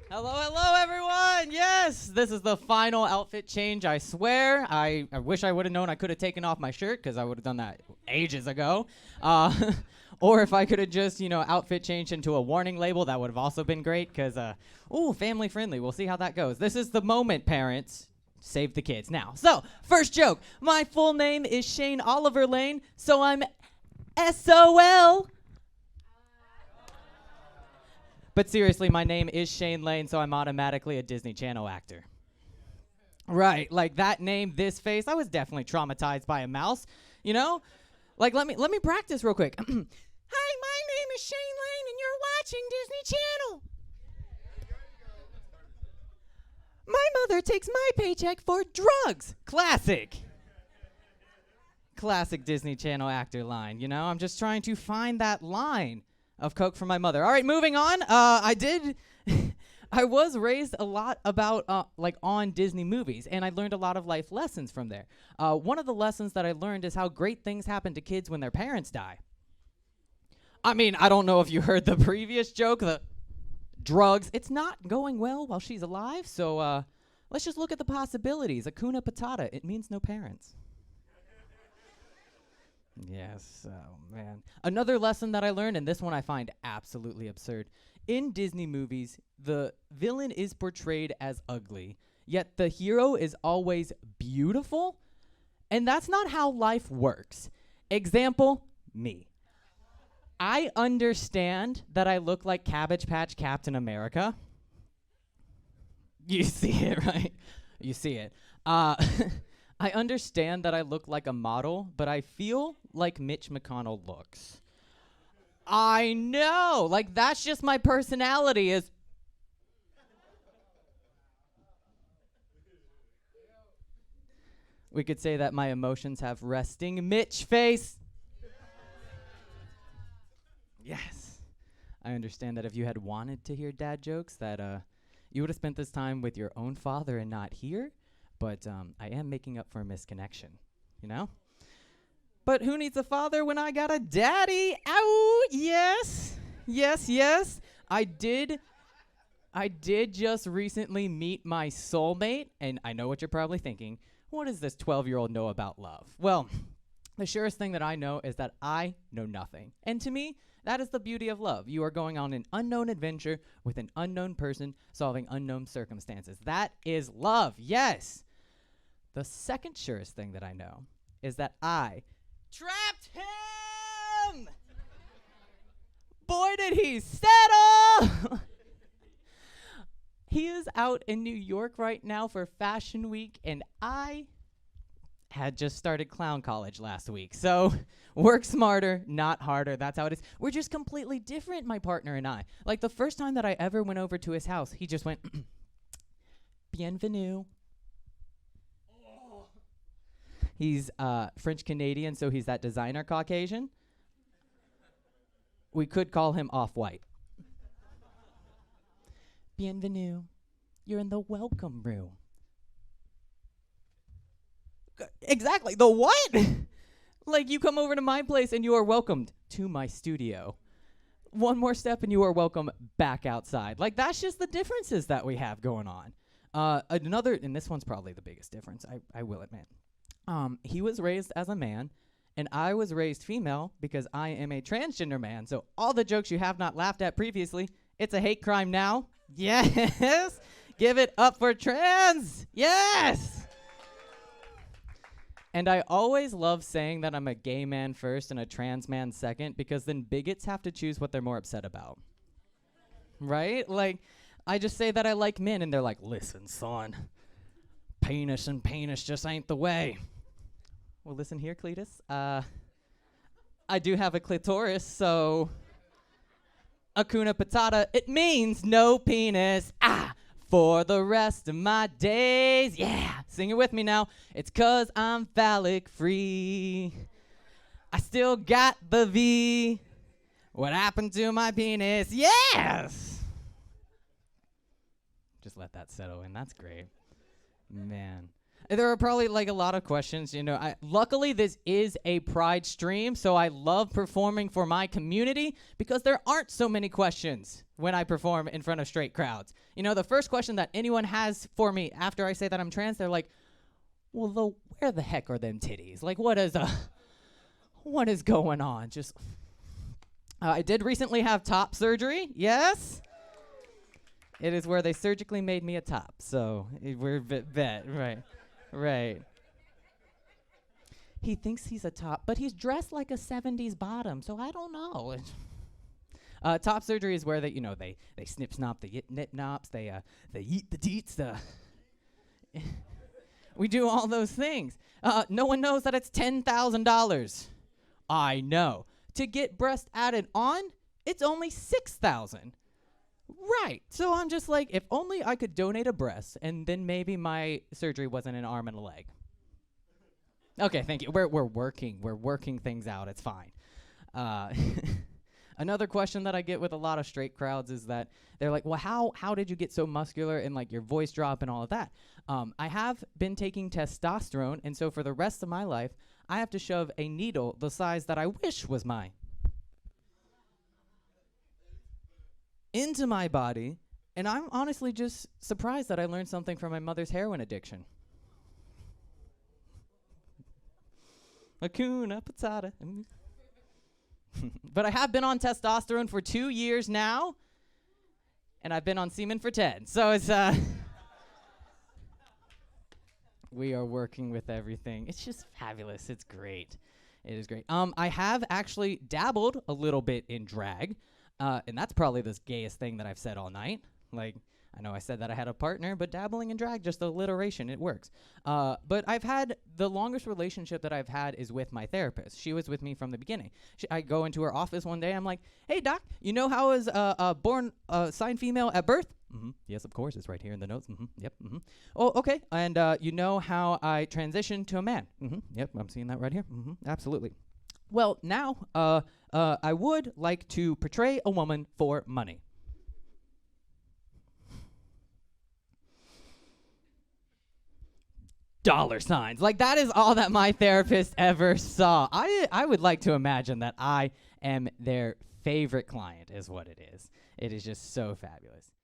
Hello, hello, everyone. Yes, this is the final outfit change, I swear. I wish I would have known I could have taken off my shirt because I would have done that ages ago. Or if I could have just, outfit changed into a warning label, that would have also been great because, family friendly. We'll see how that goes. This is the moment, parents. Save the kids. Now, so, first joke. My full name is Shaine Laine, so I'm SOL. But seriously, my name is Shaine Laine, so I'm automatically a Disney Channel actor. Right, like that name, this face, I was definitely traumatized by a mouse, you know? Like, let me practice real quick. Hi, my name is Shaine Laine, and you're watching Disney Channel. My mother takes my paycheck for drugs. Classic. Classic Disney Channel actor line, I'm just trying to find that line of Coke for my mother. All right, moving on. I was raised a lot about, on Disney movies, and I learned a lot of life lessons from there. One of the lessons that I learned is how great things happen to kids when their parents die. I mean, I don't know if you heard the previous joke, the drugs. It's not going well while she's alive, so let's just look at the possibilities. Hakuna Patata, it means no parents. Yes, oh man. Another lesson that I learned, and this one I find absolutely absurd. In Disney movies, the villain is portrayed as ugly, yet the hero is always beautiful. And that's not how life works. Example, me. I understand that I look like Cabbage Patch Captain America. You see it, right? You see it. I understand that I look like a model, but I feel like Mitch McConnell looks. I know, like that's just my personality is. We could say that my emotions have resting Mitch face. Yes. I understand that if you had wanted to hear dad jokes, that you would have spent this time with your own father and not here. But I am making up for a misconnection, But who needs a father when I got a daddy? Ow, yes. Yes. I did just recently meet my soulmate, and I know what you're probably thinking. What does this 12-year-old know about love? Well, the surest thing that I know is that I know nothing. And to me, that is the beauty of love. You are going on an unknown adventure with an unknown person, solving unknown circumstances. That is love, yes. The second surest thing that I know is that I trapped him! Boy, did he settle! He is out in New York right now for Fashion Week, and I had just started clown college last week. So work smarter, not harder. That's how it is. We're just completely different, my partner and I. Like the first time that I ever went over to his house, he just went, bienvenue. He's French Canadian, so he's that designer Caucasian. We could call him Off-White. Bienvenue. You're in the welcome room. Exactly. The what? Like you come over to my place and you are welcomed to my studio. One more step and you are welcome back outside. Like that's just the differences that we have going on. Another, and this one's probably the biggest difference, I will admit. He was raised as a man, and I was raised female because I am a transgender man. So all the jokes you have not laughed at previously, it's a hate crime now. Yes! Give it up for trans! Yes! And I always love saying that I'm a gay man first and a trans man second because then bigots have to choose what they're more upset about. Right? Like, I just say that I like men, and they're like, listen, son, penis and penis just ain't the way. Well, listen here, Cletus. I do have a clitoris, so Hakuna Patata, it means no penis. For the rest of my days. Yeah, sing it with me now. It's 'cause I'm phallic free. I still got the V. What happened to my penis? Yes! Just let that settle in. That's great. Man. There are probably like a lot of questions, luckily this is a Pride stream, so I love performing for my community because there aren't so many questions when I perform in front of straight crowds. The first question that anyone has for me after I say that I'm trans, they're like, well, where the heck are them titties? Like, what is going on? I did recently have top surgery, yes. It is where they surgically made me a top, so we're bet, right. Right. He thinks he's a top, but he's dressed like a 70s bottom, so I don't know. Top surgery is where they snip snop the nip nops, they eat the teats, we do all those things. No one knows that it's $10,000. I know. To get breast added on, it's only $6,000. Right. So I'm just like, if only I could donate a breast, and then maybe my surgery wasn't an arm and a leg. Okay, thank you. We're working things out. It's fine. Another question that I get with a lot of straight crowds is that they're like, well, how did you get so muscular and like your voice drop and all of that? I have been taking testosterone, and so for the rest of my life, I have to shove a needle the size that I wish was mine into my body, and I'm honestly just surprised that I learned something from my mother's heroin addiction. Hakuna Matata. But I have been on testosterone for 2 years now, and I've been on semen for 10. So it's we are working with everything. It's just fabulous. It's great. It is great. I have actually dabbled a little bit in drag. And that's probably the gayest thing that I've said all night. Like, I know I said that I had a partner, but dabbling in drag, just alliteration, it works. But I've had, the longest relationship that I've had is with my therapist. She was with me from the beginning. I go into her office one day, I'm like, hey, doc, you know how I was born signed female at birth? Mm-hmm. Yes, of course, it's right here in the notes. Mm-hmm. Yep. Mm-hmm. Oh, okay. And you know how I transitioned to a man? Mm-hmm. Yep, I'm seeing that right here. Mm-hmm. Absolutely. Well, now, I would like to portray a woman for money. Dollar signs. Like, that is all that my therapist ever saw. I would like to imagine that I am their favorite client is what it is. It is just so fabulous.